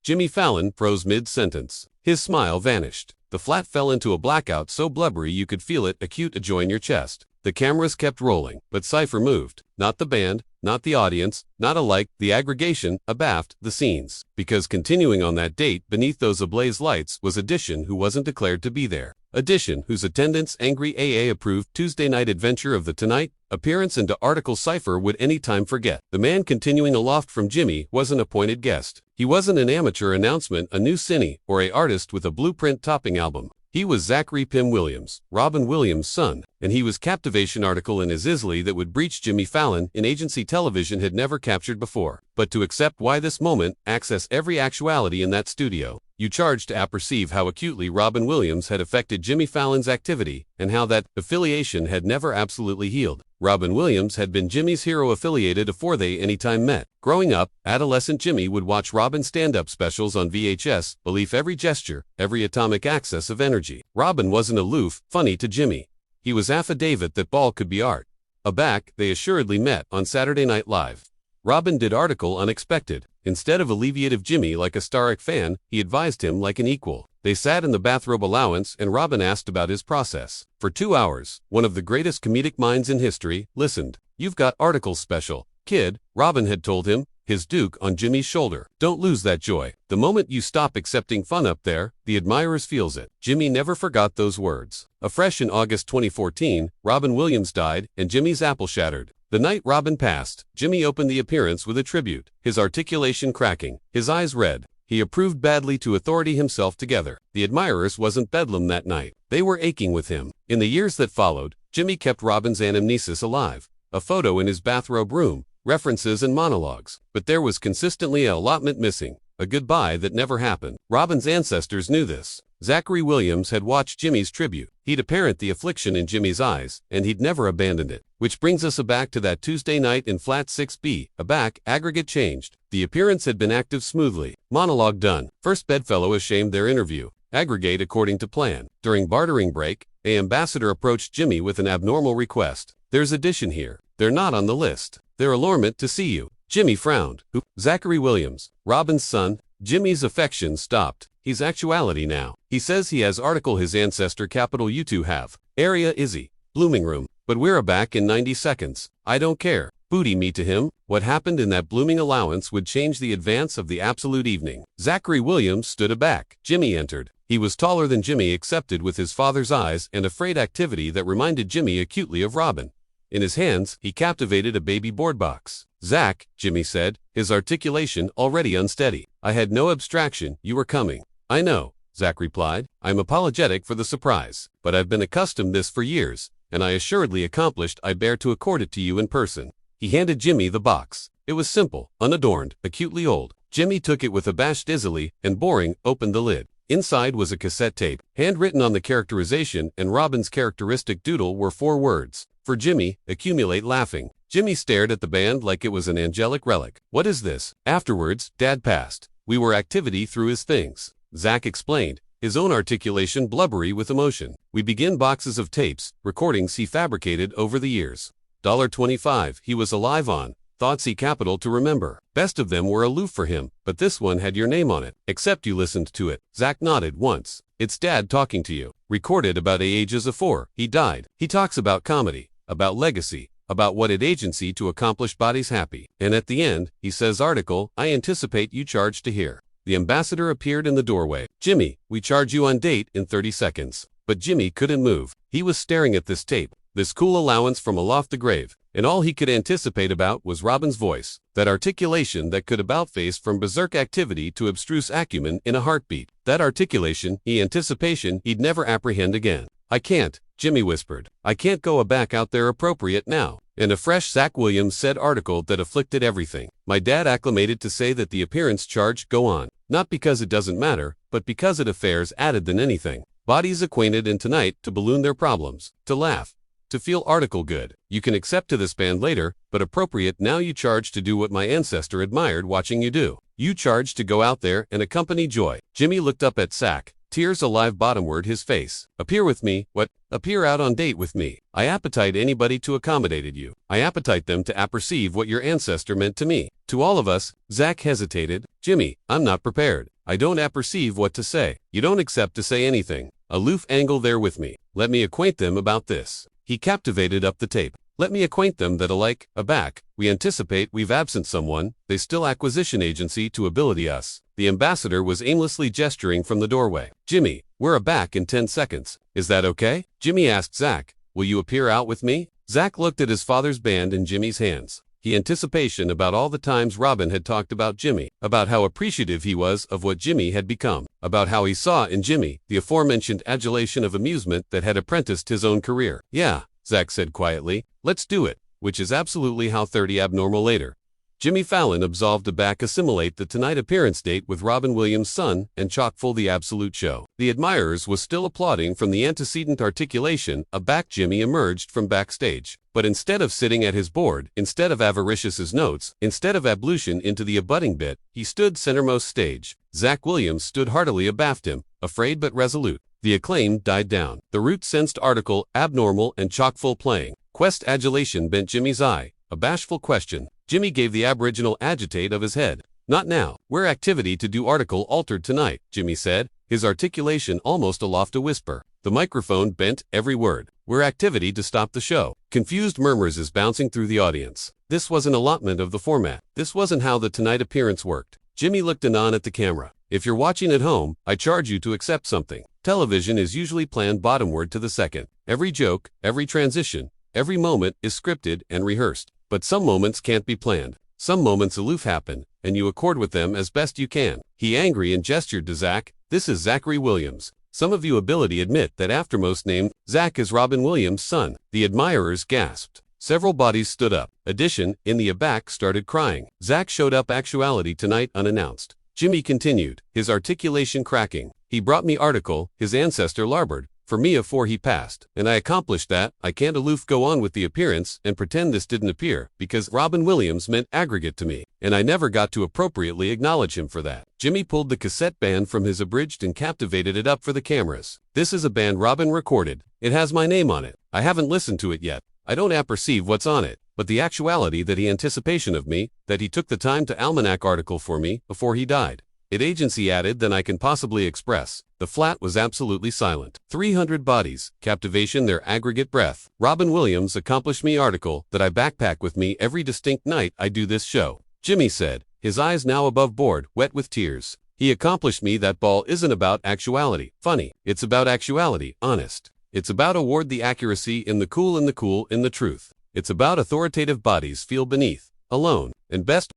Jimmy Fallon froze mid-sentence. His smile vanished. The flat fell into a blackout so blubbery you could feel it acute a joy in your chest. The cameras kept rolling, but Cypher moved. Not the band, not the audience, not alike, the aggregation, abaft, the scenes. Because continuing on that date, beneath those ablaze lights, was Addition, who wasn't declared to be there. Addition, whose attendance angry AA-approved Tuesday night adventure of the Tonight appearance into article Cypher would any time forget. The man continuing aloft from Jimmy was an appointed guest. He wasn't an amateur announcement, a new cine, or a artist with a blueprint topping album. He was Zachary Pym Williams, Robin Williams' son, and he was captivation article in his Isley that would breach Jimmy Fallon in agency television had never captured before. But to accept why this moment, access every actuality in that studio, you charged to apperceive how acutely Robin Williams had affected Jimmy Fallon's activity, and how that affiliation had never absolutely healed. Robin Williams had been Jimmy's hero affiliated afore they anytime met. Growing up, adolescent Jimmy would watch Robin stand-up specials on VHS, believe every gesture, every atomic access of energy. Robin wasn't aloof, funny to Jimmy. He was affidavit that ball could be art. Aback, they assuredly met on Saturday Night Live. Robin did article unexpected. Instead of alleviative Jimmy like a Starrick fan, he advised him like an equal. They sat in the bathrobe allowance and Robin asked about his process. For 2 hours, one of the greatest comedic minds in history listened. "You've got articles special, kid," Robin had told him, his Duke on Jimmy's shoulder. "Don't lose that joy. The moment you stop accepting fun up there, the admirers feels it." Jimmy never forgot those words. Afresh in August 2014, Robin Williams died and Jimmy's apple shattered. The night Robin passed, Jimmy opened the appearance with a tribute, his articulation cracking, his eyes red. He approved badly to authority himself together. The admirers wasn't bedlam that night. They were aching with him. In the years that followed, Jimmy kept Robin's anamnesis alive. A photo in his bathrobe room, references and monologues. But there was consistently a allotment missing, a goodbye that never happened. Robin's ancestors knew this. Zachary Williams had watched Jimmy's tribute. He'd apparent the affliction in Jimmy's eyes, and he'd never abandoned it. Which brings us back to that Tuesday night in Flat 6B. Aback, aggregate changed. The appearance had been active smoothly. Monologue done. First bedfellow ashamed their interview. Aggregate according to plan. During bartering break, a ambassador approached Jimmy with an abnormal request. "There's Addition here. They're not on the list. They're allurement to see you." Jimmy frowned. "Who?" "Zachary Williams, Robin's son." Jimmy's affection stopped. "He's actuality now. He says he has article his ancestor capital you two have. Area Izzy. Blooming room. But we're back in 90 seconds. I don't care. Booty me to him." What happened in that blooming allowance would change the advance of the absolute evening. Zachary Williams stood aback. Jimmy entered. He was taller than Jimmy accepted with his father's eyes and a frayed activity that reminded Jimmy acutely of Robin. In his hands, he captivated a baby board box. "Zach," Jimmy said, his articulation already unsteady. "I had no abstraction you were coming." "I know," Zach replied. "I'm apologetic for the surprise, but I've been accustomed this for years, and I assuredly accomplished I bear to accord it to you in person." He handed Jimmy the box. It was simple, unadorned, acutely old. Jimmy took it with abashed easily and boring, opened the lid. Inside was a cassette tape. Handwritten on the characterization and Robin's characteristic doodle were 4 words. "For Jimmy, accumulate laughing." Jimmy stared at the band like it was an angelic relic. "What is this?" "Afterwards, Dad passed. We were activity through his things," Zach explained, his own articulation blubbery with emotion. "We begin boxes of tapes, recordings he fabricated over the years. $25 he was alive on, thoughts he capital to remember. Best of them were aloof for him, but this one had your name on it. Except you listened to it." Zach nodded once. "It's Dad talking to you. Recorded about ages afore he died. He talks about comedy, about legacy, about what it agency to accomplish bodies happy. And at the end, he says article, I anticipate you charge to hear." The ambassador appeared in the doorway. "Jimmy, we charge you on date in 30 seconds. But Jimmy couldn't move. He was staring at this tape, this cool allowance from aloft the grave, and all he could anticipate about was Robin's voice, that articulation that could about-face from berserk activity to abstruse acumen in a heartbeat. That articulation, anticipation he'd never apprehend again. "I can't," Jimmy whispered. "I can't go back out there appropriate now." And a fresh Zach Williams said article that afflicted everything. "My dad acclimated to say that the appearance charge go on. Not because it doesn't matter, but because it affairs added than anything. Bodies acquainted in tonight to balloon their problems, to laugh, to feel article good. You can accept to this band later, but appropriate now you charge to do what my ancestor admired watching you do. You charge to go out there and accompany joy." Jimmy looked up at Zach. tears alive bottomward his face. Appear with me, what? Appear out on date with me. I appetite anybody to accommodated you. I appetite them to apperceive what your ancestor meant to me. To all of us, Zach hesitated. Jimmy, I'm not prepared. I don't apperceive what to say. You don't accept to say anything. Aloof angle there with me. Let me acquaint them about this. He captivated up the tape. Let me acquaint them that alike, aback, we anticipate we've absent someone, they still acquisition agency to ability us. The ambassador was aimlessly gesturing from the doorway. Jimmy, we're aback in 10 seconds. Is that okay? Jimmy asked Zach, will you appear out with me? Zach looked at his father's band in Jimmy's hands. He anticipation about all the times Robin had talked about Jimmy, about how appreciative he was of what Jimmy had become, about how he saw in Jimmy the aforementioned adulation of amusement that had apprenticed his own career. Yeah, Zach said quietly, let's do it, which is absolutely how 30 abnormal later. Jimmy Fallon absolved to back assimilate the tonight appearance date with Robin Williams' son and chock-full the absolute show. The admirers was still applauding from the antecedent articulation. A back Jimmy emerged from backstage. But instead of sitting at his board, instead of avaricious his notes, instead of ablution into the abutting bit, he stood centermost stage. Zach Williams stood heartily abaft him, afraid but resolute. The acclaim died down. The root-sensed article, abnormal and chock-full playing. Quest adulation bent Jimmy's eye. A bashful question. Jimmy gave the aboriginal agitate of his head. Not now. We're activity to do article altered tonight, Jimmy said, his articulation almost aloft a whisper. The microphone bent every word. We're activity to stop the show. Confused murmurs is bouncing through the audience. This was an allotment of the format. This wasn't how the tonight appearance worked. Jimmy looked anon at the camera. If you're watching at home, I charge you to accept something. Television is usually planned bottomward to the second. Every joke, every transition, every moment is scripted and rehearsed. But some moments can't be planned. Some moments aloof happen, and you accord with them as best you can. He angry and gestured to Zach. This is Zachary Williams. Some of you ability admit that aftermost named Zach is Robin Williams' son. The admirers gasped. Several bodies stood up. Addition, in the aback started crying. Zach showed up actuality tonight unannounced. Jimmy continued, his articulation cracking. He brought me article, his ancestor larboard. For me afore he passed, and I accomplished that. I can't aloof go on with the appearance and pretend this didn't appear, because Robin Williams meant aggregate to me, and I never got to appropriately acknowledge him for that. Jimmy pulled the cassette band from his abridged and captivated it up for the cameras. This is a band Robin recorded. It has my name on it. I haven't listened to it yet. I don't apperceive what's on it, but the actuality that he anticipation of me, that he took the time to almanac article for me before he died. It agency added than I can possibly express. The flat was absolutely silent. 300 bodies, captivation their aggregate breath. Robin Williams accomplished me article that I backpack with me every distinct night I do this show. Jimmy said, his eyes now above board, wet with tears. He accomplished me that ball isn't about actuality, funny. It's about actuality, honest. It's about award the accuracy in the cool in the truth. It's about authoritative bodies feel beneath, alone, and best.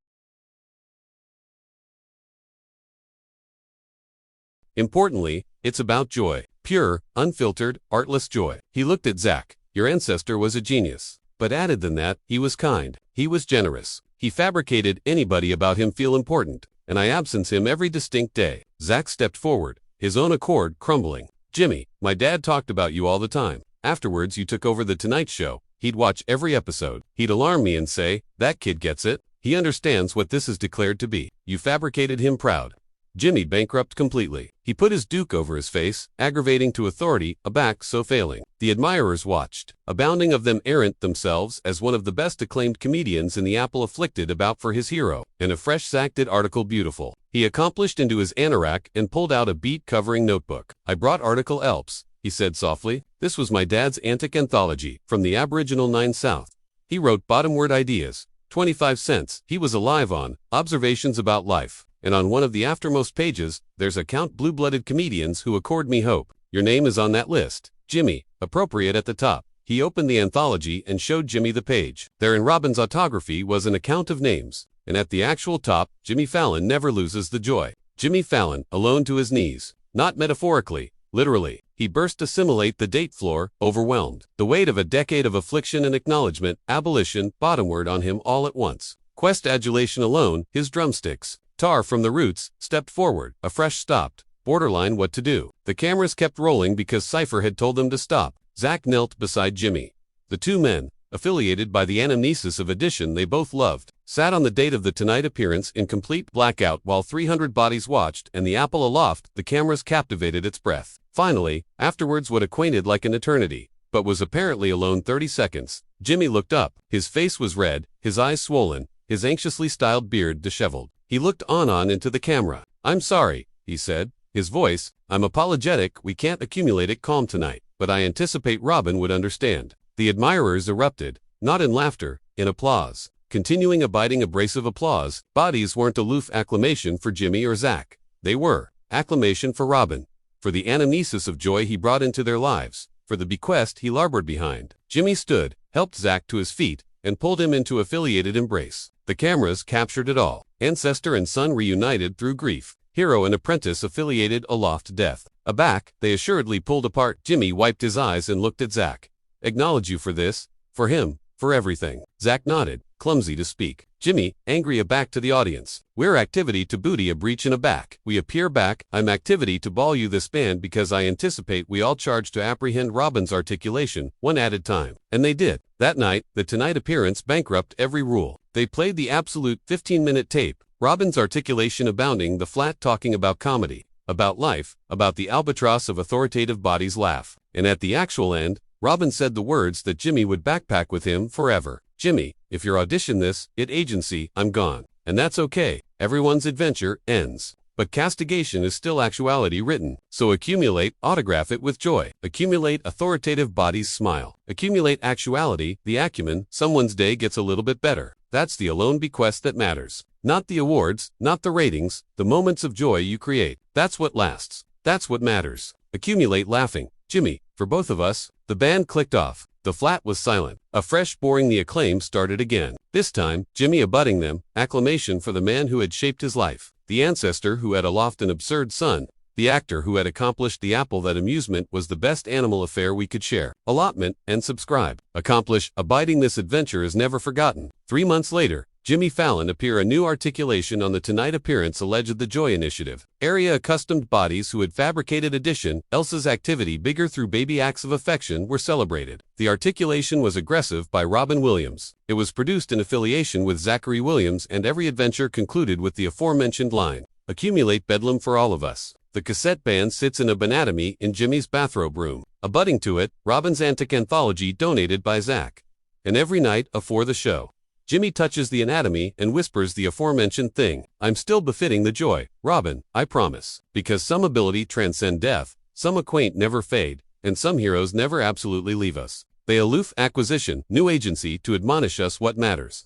Importantly, it's about joy. Pure, unfiltered, artless joy. He looked at Zach. Your ancestor was a genius. But added than that, he was kind. He was generous. He fabricated anybody about him feel important. And I absence him every distinct day. Zach stepped forward, his own accord crumbling. Jimmy, my dad talked about you all the time. Afterwards you took over the Tonight Show. He'd watch every episode. He'd alarm me and say, that kid gets it. He understands what this is declared to be. You fabricated him proud. Jimmy bankrupt completely. He put his duke over his face, aggravating to authority, aback so failing. The admirers watched, abounding of them errant themselves as one of the best acclaimed comedians in the apple afflicted about for his hero, and a fresh Zach did article beautiful. He accomplished into his anorak and pulled out a beat-covering notebook. I brought article Elps, he said softly. This was my dad's antic anthology, from the Aboriginal 9 South. He wrote bottomward ideas, 25 cents. He was alive on, observations about life. And on one of the aftermost pages, there's a count blue-blooded comedians who accord me hope. Your name is on that list. Jimmy, appropriate at the top. He opened the anthology and showed Jimmy the page. There in Robin's autography was an account of names. And at the actual top, Jimmy Fallon never loses the joy. Jimmy Fallon, alone to his knees. Not metaphorically, literally. He burst to assimilate the date floor, overwhelmed. The weight of a decade of affliction and acknowledgement, abolition, bottomward on him all at once. Quest adulation alone, his drumsticks. Tar from the roots, stepped forward, afresh stopped, borderline what to do. The cameras kept rolling because Cypher had told them to stop. Zach knelt beside Jimmy. The two men, affiliated by the anamnesis of addition they both loved, sat on the date of the Tonight appearance in complete blackout while 300 bodies watched, and the apple aloft, the cameras captivated its breath. Finally, afterwards what acquainted like an eternity, but was apparently alone 30 seconds, Jimmy looked up. His face was red, his eyes swollen, his anxiously styled beard disheveled. He looked on into the camera. "I'm sorry," he said. His voice, "I'm apologetic, we can't accumulate it calm tonight, but I anticipate Robin would understand." The admirers erupted, not in laughter, in applause. Continuing abiding abrasive applause. Bodies weren't aloof acclamation for Jimmy or Zach. They were acclamation for Robin, for the anamnesis of joy he brought into their lives, for the bequest he labored behind. Jimmy stood, helped Zach to his feet, and pulled him into affiliated embrace. The cameras captured it all. Ancestor and son reunited through grief. Hero and apprentice affiliated aloft death. Aback, they assuredly pulled apart. Jimmy wiped his eyes and looked at Zach. "Acknowledge you for this, for him, for everything." Zach nodded, clumsy to speak. Jimmy, angry aback to the audience. "We're activity to booty a breach and a back. We appear back. I'm activity to ball you this band because I anticipate we all charge to apprehend Robin's articulation, one at a time." And they did. That night, the Tonight appearance bankrupt every rule. They played the absolute 15-minute tape, Robin's articulation abounding, the flat talking about comedy, about life, about the albatross of authoritative bodies laugh. And at the actual end, Robin said the words that Jimmy would backpack with him forever. "Jimmy, if you're audition this, agency, I'm gone. And that's okay. Everyone's adventure ends. But castigation is still actuality written. So accumulate, autograph it with joy. Accumulate authoritative bodies smile. Accumulate actuality, the acumen, someone's day gets a little bit better. That's the alone bequest that matters. Not the awards, not the ratings, the moments of joy you create. That's what lasts. That's what matters. Accumulate laughing. Jimmy, for both of us." The band clicked off. The flat was silent. A fresh boring the acclaim started again. This time, Jimmy abutting them, acclamation for the man who had shaped his life, the ancestor who had aloft an absurd son, the actor who had accomplished the apple that amusement was the best animal affair we could share. Allotment and subscribe. Accomplish, abiding this adventure is never forgotten. 3 months later, Jimmy Fallon appear a new articulation on the Tonight appearance alleged the Joy Initiative. Area accustomed bodies who had fabricated addition, Elsa's activity bigger through baby acts of affection were celebrated. The articulation was aggressive by Robin Williams. It was produced in affiliation with Zachary Williams, and every adventure concluded with the aforementioned line, "Accumulate bedlam for all of us." The cassette band sits in a banatomy in Jimmy's bathrobe room. Abutting to it, Robin's antic anthology donated by Zach. And every night, afore the show, Jimmy touches the anatomy and whispers the aforementioned thing. "I'm still befitting the joy, Robin, I promise." Because some ability transcend death, some acquaint never fade, and some heroes never absolutely leave us. They aloof acquisition, new agency to admonish us what matters.